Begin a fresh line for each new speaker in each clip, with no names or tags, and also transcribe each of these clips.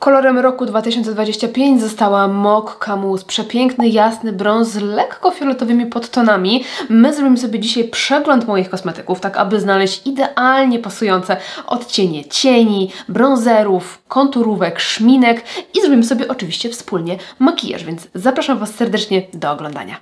Kolorem roku 2025 została Mokka Mousse. Przepiękny, jasny brąz z lekko fioletowymi podtonami. My zrobimy sobie dzisiaj przegląd moich kosmetyków, tak aby znaleźć idealnie pasujące odcienie cieni, brązerów, konturówek, szminek i zrobimy sobie oczywiście wspólnie makijaż, więc zapraszam Was serdecznie do oglądania.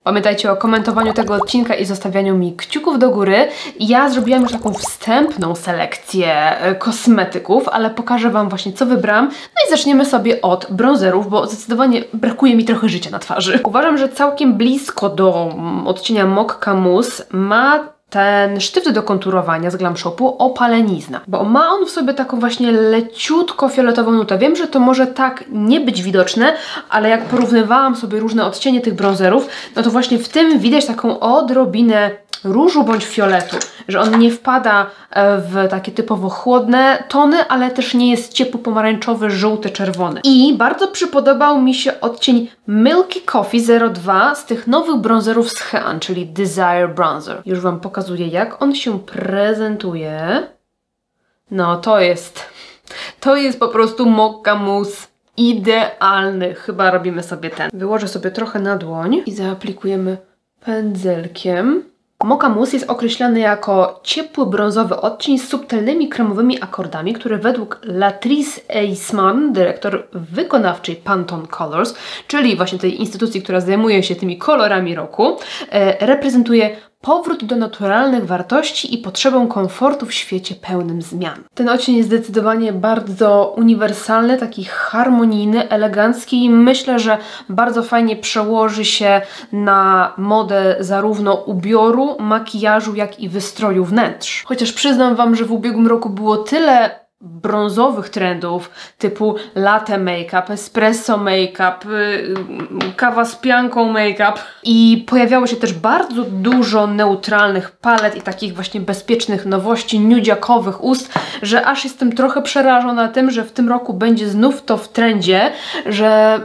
Pamiętajcie o komentowaniu tego odcinka i zostawianiu mi kciuków do góry. Ja zrobiłam już taką wstępną selekcję kosmetyków, ale pokażę Wam właśnie, co wybrałam. No i zaczniemy sobie od brązerów, bo zdecydowanie brakuje mi trochę życia na twarzy. Uważam, że całkiem blisko do odcienia Mokka Mousse ma ten sztyft do konturowania z Glam Shopu Opalenizna, bo ma on w sobie taką właśnie leciutko fioletową nutę. Wiem, że to może tak nie być widoczne, ale jak porównywałam sobie różne odcienie tych brązerów, no to właśnie w tym widać taką odrobinę różu bądź fioletu, że on nie wpada w takie typowo chłodne tony, ale też nie jest ciepły pomarańczowy, żółty, czerwony. I bardzo przypodobał mi się odcień Milky Coffee 02 z tych nowych brązerów z Hean, czyli Desire Bronzer. Już Wam pokazuję, jak on się prezentuje. No to jest po prostu Mokka Mousse idealny. Chyba robimy sobie ten. Wyłożę sobie trochę na dłoń i zaaplikujemy pędzelkiem. Mokka Mousse jest określany jako ciepły brązowy odcień z subtelnymi kremowymi akordami, który według Latrice Eisman, dyrektor wykonawczej Pantone Colors, czyli właśnie tej instytucji, która zajmuje się tymi kolorami roku, reprezentuje powrót do naturalnych wartości i potrzebę komfortu w świecie pełnym zmian. Ten odcień jest zdecydowanie bardzo uniwersalny, taki harmonijny, elegancki i myślę, że bardzo fajnie przełoży się na modę zarówno ubioru, makijażu, jak i wystroju wnętrz. Chociaż przyznam Wam, że w ubiegłym roku było tyle brązowych trendów typu latte make-up, espresso make-up, kawa z pianką make-up i pojawiało się też bardzo dużo neutralnych palet i takich właśnie bezpiecznych nowości, nudziakowych ust, że aż jestem trochę przerażona tym, że w tym roku będzie znów to w trendzie, że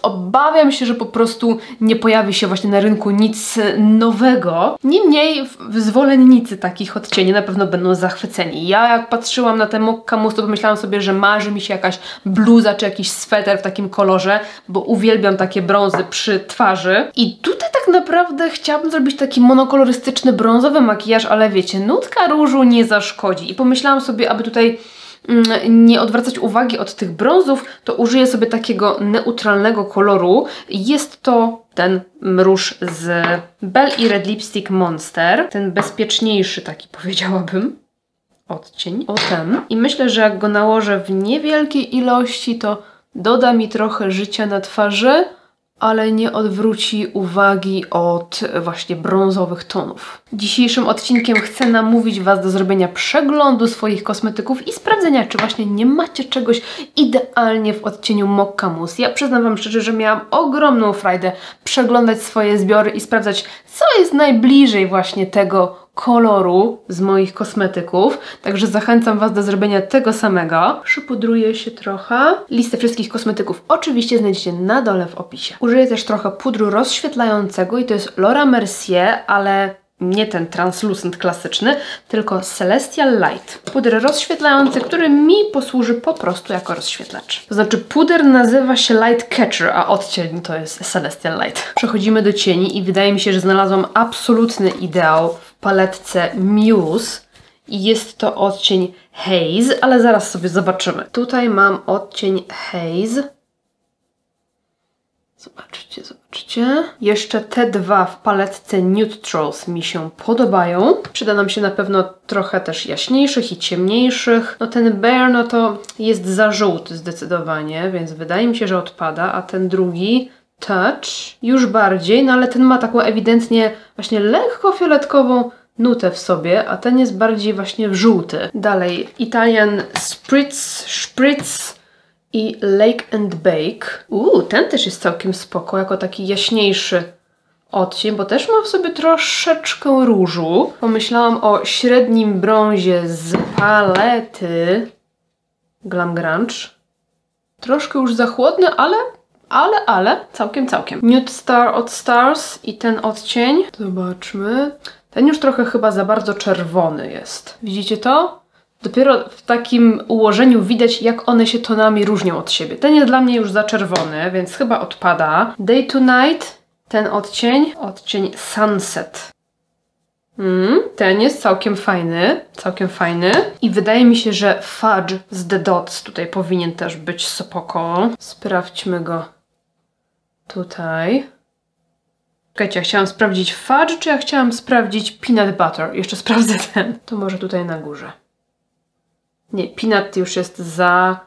obawiam się, że po prostu nie pojawi się właśnie na rynku nic nowego. Niemniej zwolennicy takich odcieni na pewno będą zachwyceni. Ja jak patrzyłam na ten Mokka Mousse, to pomyślałam sobie, że marzy mi się jakaś bluza czy jakiś sweter w takim kolorze, bo uwielbiam takie brązy przy twarzy. I tutaj tak naprawdę chciałabym zrobić taki monokolorystyczny brązowy makijaż, ale wiecie, nutka różu nie zaszkodzi. I pomyślałam sobie, aby tutaj nie odwracać uwagi od tych brązów, to użyję sobie takiego neutralnego koloru. Jest to ten róż z Belle i Red Lipstick Monster. Ten bezpieczniejszy taki, powiedziałabym, odcień. O ten. I myślę, że jak go nałożę w niewielkiej ilości, to doda mi trochę życia na twarzy, ale nie odwróci uwagi od właśnie brązowych tonów. Dzisiejszym odcinkiem chcę namówić Was do zrobienia przeglądu swoich kosmetyków i sprawdzenia, czy właśnie nie macie czegoś idealnie w odcieniu Mokka Mousse. Ja przyznam Wam szczerze, że miałam ogromną frajdę przeglądać swoje zbiory i sprawdzać, co jest najbliżej właśnie tego koloru z moich kosmetyków, także zachęcam Was do zrobienia tego samego. Przypudruję się trochę. Listę wszystkich kosmetyków oczywiście znajdziecie na dole w opisie. Użyję też trochę pudru rozświetlającego i to jest Laura Mercier, ale nie ten translucent klasyczny, tylko Celestial Light. Puder rozświetlający, który mi posłuży po prostu jako rozświetlacz. To znaczy puder nazywa się Light Catcher, a odcień to jest Celestial Light. Przechodzimy do cieni i wydaje mi się, że znalazłam absolutny ideał w paletce Muse. I jest to odcień Haze, ale zaraz sobie zobaczymy. Tutaj mam odcień Haze. Zobaczcie, zobaczcie. Jeszcze te dwa w paletce Neutrals mi się podobają. Przyda nam się na pewno trochę też jaśniejszych i ciemniejszych. No ten Bare, no to jest za żółty zdecydowanie, więc wydaje mi się, że odpada, a ten drugi Touch już bardziej, no ale ten ma taką ewidentnie właśnie lekko fioletkową nutę w sobie, a ten jest bardziej właśnie żółty. Dalej Italian Spritz i Lake and Bake. Ten też jest całkiem spoko, jako taki jaśniejszy odcień, bo też ma w sobie troszeczkę różu. Pomyślałam o średnim brązie z palety Glam Grunge. Troszkę już za chłodny, ale całkiem. Nude Star od Stars i ten odcień. Zobaczmy. Ten już trochę chyba za bardzo czerwony jest. Widzicie to? Dopiero w takim ułożeniu widać, jak one się tonami różnią od siebie. Ten jest dla mnie już za czerwony, więc chyba odpada. Day to Night, ten odcień Sunset. Ten jest całkiem fajny. I wydaje mi się, że Fudge z The Dots tutaj powinien też być spoko. Sprawdźmy go tutaj. Czekajcie, ja chciałam sprawdzić Fudge, czy ja chciałam sprawdzić Peanut Butter? Jeszcze sprawdzę ten. To może tutaj na górze. Nie, Peanut już jest za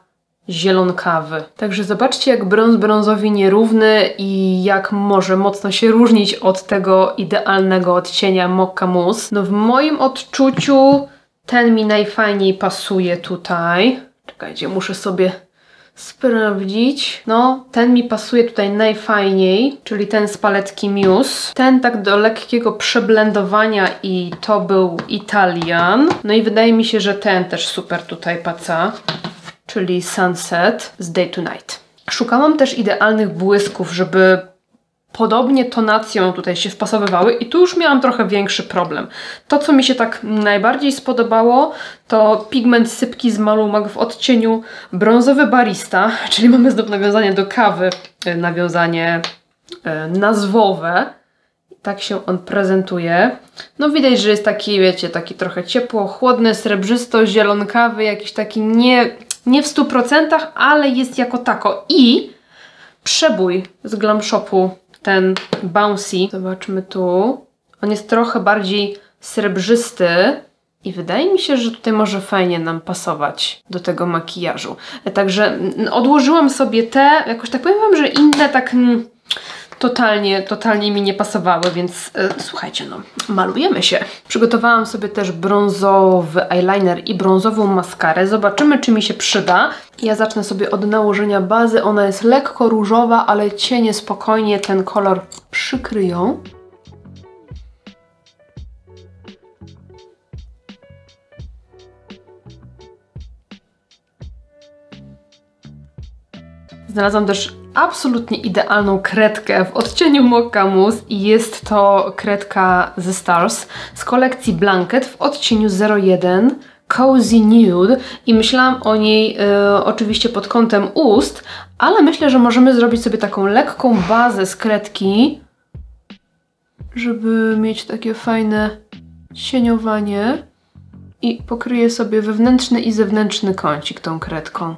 zielonkawy. Także zobaczcie, jak brąz brązowi nierówny i jak może mocno się różnić od tego idealnego odcienia Mokka Mousse. No w moim odczuciu ten mi najfajniej pasuje tutaj. Czekajcie, muszę sobie sprawdzić. No, ten mi pasuje tutaj najfajniej, czyli ten z paletki Muse. Ten tak do lekkiego przeblendowania i to był Italian. No i wydaje mi się, że ten też super tutaj paca, czyli Sunset z Day to Night. Szukałam też idealnych błysków, żeby podobnie tonacją tutaj się wpasowywały i tu już miałam trochę większy problem. To, co mi się tak najbardziej spodobało, to pigment sypki z Malumag w odcieniu brązowy barista, czyli mamy znów nawiązanie do kawy, nawiązanie nazwowe. Tak się on prezentuje. No widać, że jest taki, wiecie, taki trochę ciepło, chłodny, srebrzysto-zielonkawy, jakiś taki nie w 100%, ale jest jako tako. I przebój z Glam Shopu, ten Bouncy, zobaczmy tu, on jest trochę bardziej srebrzysty i wydaje mi się, że tutaj może fajnie nam pasować do tego makijażu. Także odłożyłam sobie te, jakoś tak powiem wam, że inne tak totalnie mi nie pasowały, więc słuchajcie, no, malujemy się. Przygotowałam sobie też brązowy eyeliner i brązową maskarę. Zobaczymy, czy mi się przyda. Ja zacznę sobie od nałożenia bazy. Ona jest lekko różowa, ale cienie spokojnie ten kolor przykryją. Znalazłam też absolutnie idealną kredkę w odcieniu Mokka Mousse i jest to kredka ze Stars z kolekcji Blanket w odcieniu 01 Cozy Nude i myślałam o niej oczywiście pod kątem ust, ale myślę, że możemy zrobić sobie taką lekką bazę z kredki, żeby mieć takie fajne cieniowanie i pokryję sobie wewnętrzny i zewnętrzny kącik tą kredką.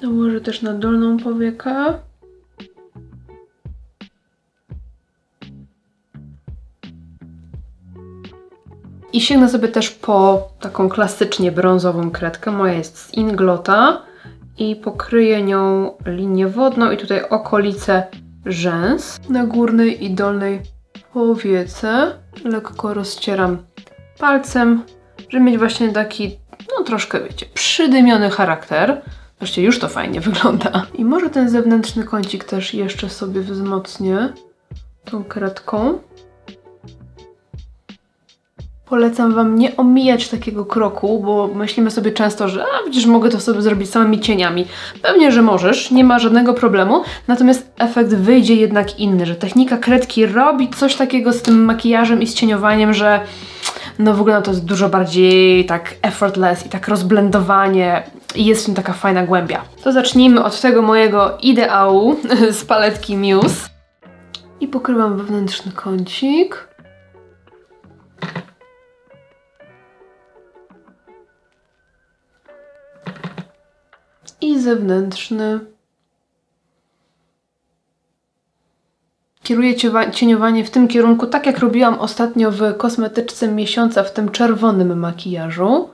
Nałożę też na dolną powiekę. I sięgnę sobie też po taką klasycznie brązową kredkę. Moja jest z Inglota i pokryję nią linię wodną i tutaj okolice rzęs. Na górnej i dolnej powiece lekko rozcieram palcem, żeby mieć właśnie taki, no troszkę wiecie, przydymiony charakter. Zobaczcie, już to fajnie wygląda. I może ten zewnętrzny kącik też jeszcze sobie wzmocnię tą kredką. Polecam wam nie omijać takiego kroku, bo myślimy sobie często, że przecież mogę to sobie zrobić samymi cieniami. Pewnie, że możesz, nie ma żadnego problemu, natomiast efekt wyjdzie jednak inny, że technika kredki robi coś takiego z tym makijażem i z cieniowaniem, że no w ogóle to jest dużo bardziej tak effortless i tak rozblendowanie i jest w tym taka fajna głębia. To zacznijmy od tego mojego ideału z paletki Muse. I pokrywam wewnętrzny kącik. I zewnętrzny. Kieruję cieniowanie w tym kierunku, tak jak robiłam ostatnio w kosmetyczce miesiąca w tym czerwonym makijażu.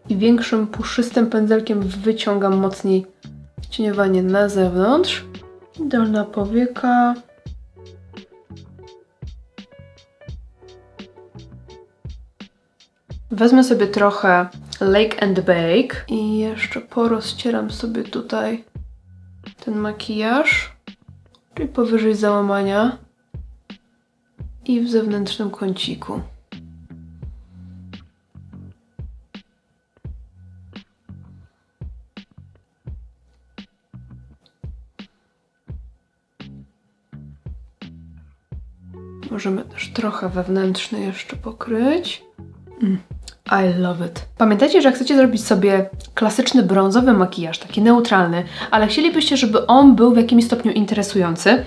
I większym, puszystym pędzelkiem wyciągam mocniej cieniowanie na zewnątrz. Dolna powieka. Wezmę sobie trochę Lake and Bake. I jeszcze porozcieram sobie tutaj ten makijaż, czyli powyżej załamania i w zewnętrznym kąciku. Możemy też trochę wewnętrzny jeszcze pokryć. I love it. Pamiętajcie, że jak chcecie zrobić sobie klasyczny brązowy makijaż, taki neutralny, ale chcielibyście, żeby on był w jakimś stopniu interesujący,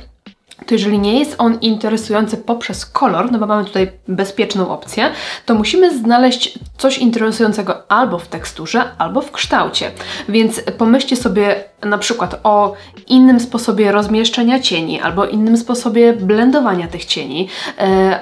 to jeżeli nie jest on interesujący poprzez kolor, no bo mamy tutaj bezpieczną opcję, to musimy znaleźć coś interesującego albo w teksturze, albo w kształcie. Więc pomyślcie sobie na przykład o innym sposobie rozmieszczenia cieni, albo innym sposobie blendowania tych cieni,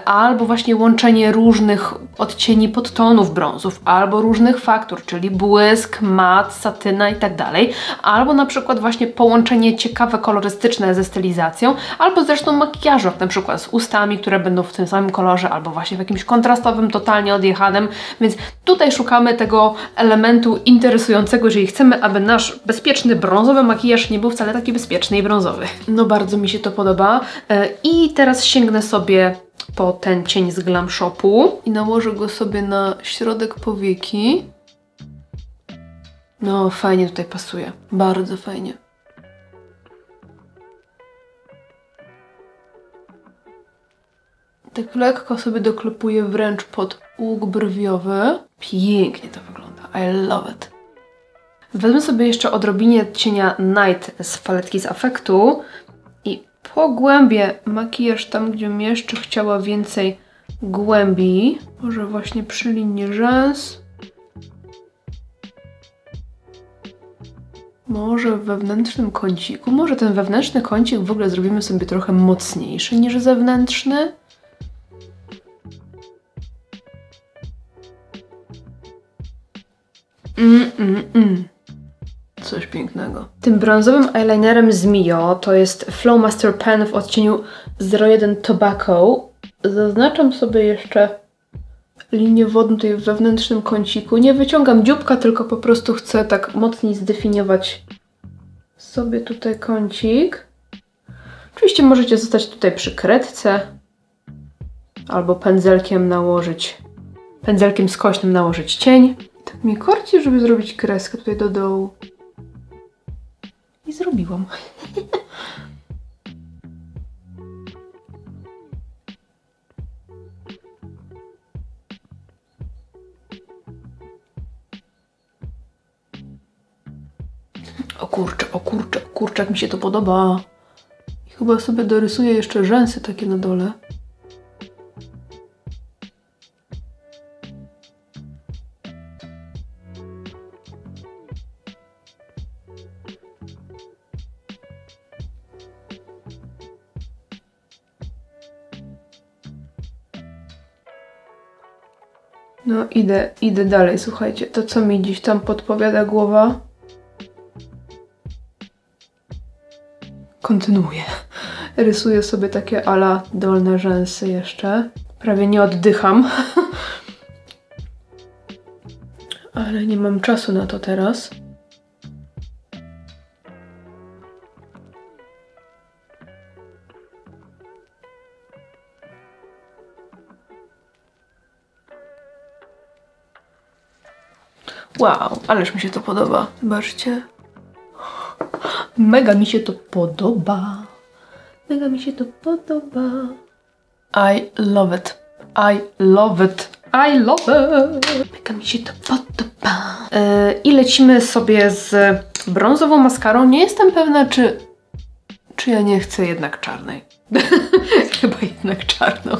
albo właśnie łączenie różnych odcieni podtonów brązów, albo różnych faktur, czyli błysk, mat, satyna i tak dalej, albo na przykład właśnie połączenie ciekawe kolorystyczne ze stylizacją, albo zresztą makijażu, jak na przykład z ustami, które będą w tym samym kolorze, albo właśnie w jakimś kontrastowym, totalnie odjechanym, więc tutaj szukamy tego elementu interesującego, jeżeli chcemy, aby nasz bezpieczny brązowy makijaż nie był wcale taki bezpieczny i brązowy. No bardzo mi się to podoba. I teraz sięgnę sobie po ten cień z Glam Shopu i nałożę go sobie na środek powieki. No fajnie tutaj pasuje, bardzo fajnie. Tak lekko sobie doklepuję wręcz pod łuk brwiowy. Pięknie to wygląda, I love it. Wezmę sobie jeszcze odrobinie cienia Night z paletki z Affectu i pogłębię makijaż tam, gdzie bym jeszcze chciała więcej głębi. Może właśnie przy linii rzęs. Może w wewnętrznym kąciku. Może ten wewnętrzny kącik w ogóle zrobimy sobie trochę mocniejszy niż zewnętrzny. Coś pięknego. Tym brązowym eyelinerem z Mio, to jest Flowmaster Pen w odcieniu 01 Tobacco. Zaznaczam sobie jeszcze linię wodną tutaj w wewnętrznym kąciku. Nie wyciągam dzióbka, tylko po prostu chcę tak mocniej zdefiniować sobie tutaj kącik. Oczywiście możecie zostać tutaj przy kredce albo pędzelkiem nałożyć, pędzelkiem skośnym nałożyć cień. Tak mnie korci, żeby zrobić kreskę tutaj do dołu. I zrobiłam. O kurczę, o kurczę, o kurczę, jak mi się to podoba. I chyba sobie dorysuję jeszcze rzęsy takie na dole. No idę dalej, słuchajcie, to co mi dziś tam podpowiada głowa. Kontynuuję. Rysuję sobie takie ala dolne rzęsy jeszcze. Prawie nie oddycham. Ale nie mam czasu na to teraz. Wow, ależ mi się to podoba. Zobaczcie. Mega mi się to podoba. Mega mi się to podoba. I love it. I love it. I love it. Mega mi się to podoba. I lecimy sobie z brązową maskarą. Nie jestem pewna, czy ja nie chcę jednak czarnej. Chyba jednak czarną.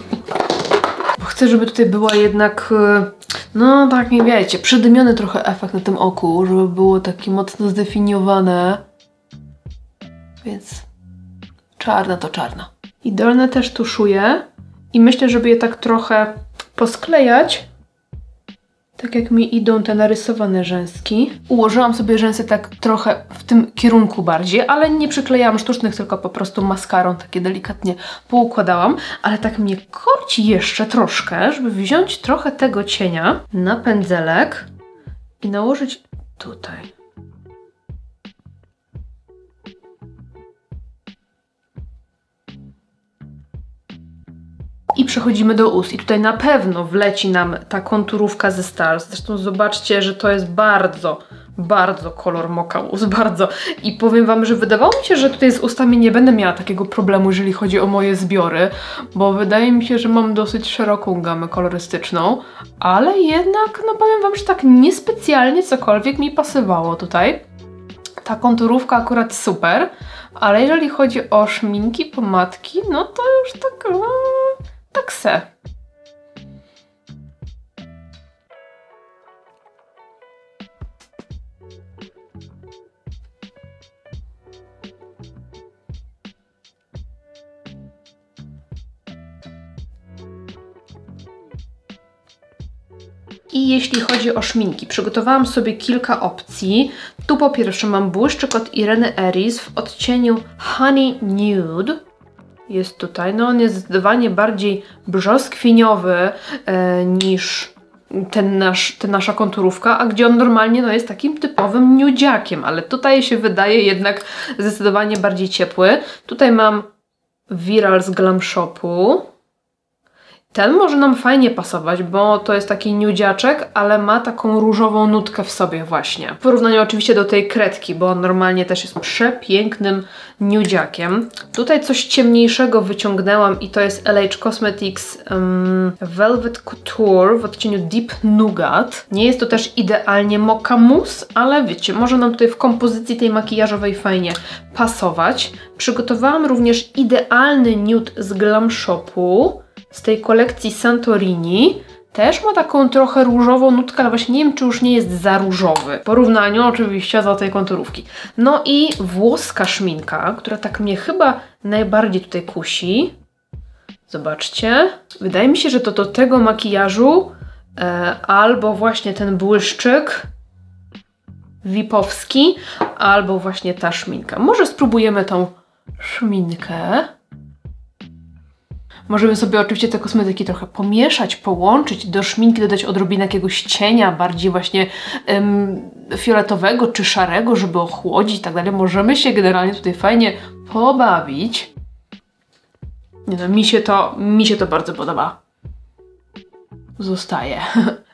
Bo chcę, żeby tutaj była jednak... No tak, nie wiecie, przydymiony trochę efekt na tym oku, żeby było takie mocno zdefiniowane. Więc czarna to czarna. I dolne też tuszuję i myślę, żeby je tak trochę posklejać. Tak jak mi idą te narysowane rzęski. Ułożyłam sobie rzęsy tak trochę w tym kierunku bardziej, ale nie przyklejałam sztucznych, tylko po prostu maskarą takie delikatnie poukładałam. Ale tak mnie korci jeszcze troszkę, żeby wziąć trochę tego cienia na pędzelek i nałożyć tutaj. I przechodzimy do ust. I tutaj na pewno wleci nam ta konturówka ze Stars. Zresztą zobaczcie, że to jest bardzo, bardzo kolor moka ust, bardzo. I powiem wam, że wydawało mi się, że tutaj z ustami nie będę miała takiego problemu, jeżeli chodzi o moje zbiory, bo wydaje mi się, że mam dosyć szeroką gamę kolorystyczną, ale jednak, no powiem wam, że tak niespecjalnie cokolwiek mi pasowało tutaj. Ta konturówka akurat super, ale jeżeli chodzi o szminki, pomadki, no to już tak... tak se. I jeśli chodzi o szminki, przygotowałam sobie kilka opcji. Tu po pierwsze mam błyszczyk od Ireny Eris w odcieniu Honey Nude. Jest tutaj, no on jest zdecydowanie bardziej brzoskwiniowy niż ta nasza konturówka, a gdzie on normalnie no, jest takim typowym nudziakiem, ale tutaj się wydaje jednak zdecydowanie bardziej ciepły. Tutaj mam Viral z Glam Shopu. Ten może nam fajnie pasować, bo to jest taki nudziaczek, ale ma taką różową nutkę w sobie właśnie. W porównaniu oczywiście do tej kredki, bo on normalnie też jest przepięknym nudziakiem. Tutaj coś ciemniejszego wyciągnęłam i to jest LH Cosmetics Velvet Couture w odcieniu Deep Nougat. Nie jest to też idealnie Mocha Mousse, ale wiecie, może nam tutaj w kompozycji tej makijażowej fajnie pasować. Przygotowałam również idealny nude z Glam Shopu z tej kolekcji Santorini. Też ma taką trochę różową nutkę, ale właśnie nie wiem, czy już nie jest za różowy. W porównaniu oczywiście do tej konturówki. No i włoska szminka, która tak mnie chyba najbardziej tutaj kusi. Zobaczcie. Wydaje mi się, że to do tego makijażu albo właśnie ten błyszczyk wipowski, albo właśnie ta szminka. Może spróbujemy tą szminkę. Możemy sobie oczywiście te kosmetyki trochę pomieszać, połączyć, do szminki dodać odrobinę jakiegoś cienia, bardziej właśnie fioletowego czy szarego, żeby ochłodzić i tak dalej. Możemy się generalnie tutaj fajnie pobawić. Nie no, mi się to bardzo podoba. Zostaje.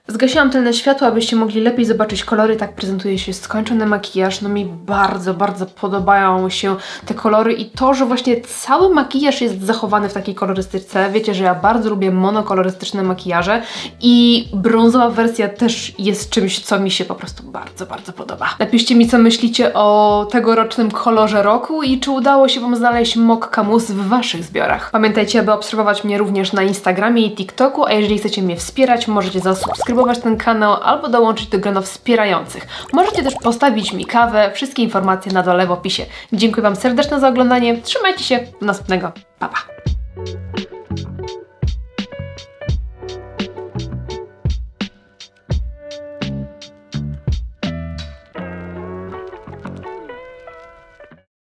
Zgasiłam tylne światło, abyście mogli lepiej zobaczyć kolory. Tak prezentuje się skończony makijaż. No mi bardzo, bardzo podobają się te kolory i to, że właśnie cały makijaż jest zachowany w takiej kolorystyce. Wiecie, że ja bardzo lubię monokolorystyczne makijaże i brązowa wersja też jest czymś, co mi się po prostu bardzo, bardzo podoba. Napiszcie mi, co myślicie o tegorocznym kolorze roku i czy udało się wam znaleźć Mocha Mousse w waszych zbiorach. Pamiętajcie, aby obserwować mnie również na Instagramie i TikToku, a jeżeli chcecie mnie wspierać, możecie zasubskrybować ten kanał albo dołączyć do grona wspierających. Możecie też postawić mi kawę, wszystkie informacje na dole w opisie. Dziękuję wam serdecznie za oglądanie, trzymajcie się, do następnego, pa pa!